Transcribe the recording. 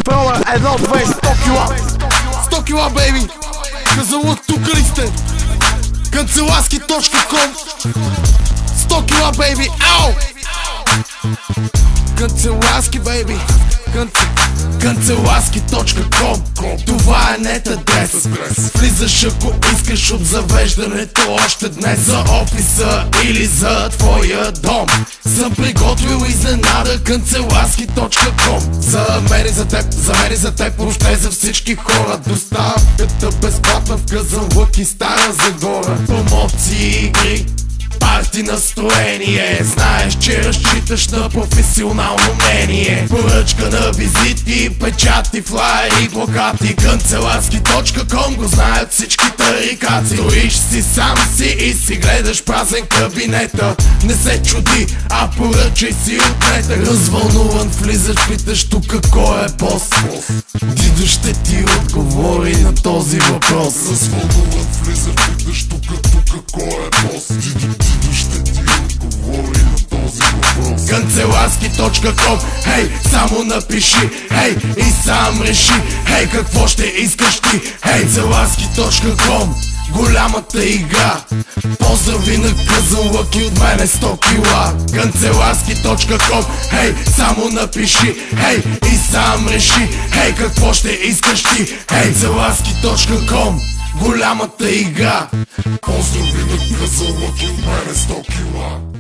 Проба 1-2, 100 кила. 100 кила, бейби. Казалък, тука ли сте? Канцеларски.com. 100 кила, бейби. Ау! Канцеларски, бейби. Канцеларски.com. Това е нет адрес. Влизаш ако искаш от завеждането още днес. За офиса или за твоя дом съм приготвил изненада. Канцеларски.com. За мен и за теб, въобще за всички хора. Доставката безплатна в Казанлък и Стара Загора. Промоции, игри, парти, настроение. Знаеш, че разчиташ на професионално мнение. Поръчка на визити, печати, флаери, плакати. Канцеларски.com го знаят всички тарикаци. Стоиш си сам си и си гледаш празен кабинета. Не се чуди, а поръчай си отнета. Развълнуван влизаш, питаш тука кой е бос. Дидо ще ти отговори на този въпрос. Развълнуван влизаш, питаш тука кой е бос. Дидо ще ти отговори на този въпрос. Канцеларски.com. Хей, само напиши, хей, и сам реши, хей, какво ще искаш ти. Хей, Канцеларски.com. Голямата игра. Поздрави на Казанлък и от мене 100 кила. Канцеларски.com. Хей, само напиши, хей, и сам реши, хей, какво ще искаш ти. Хей, Канцеларски.com. Голямата игра. Поздрави на Казанлък и от мене 100 кила.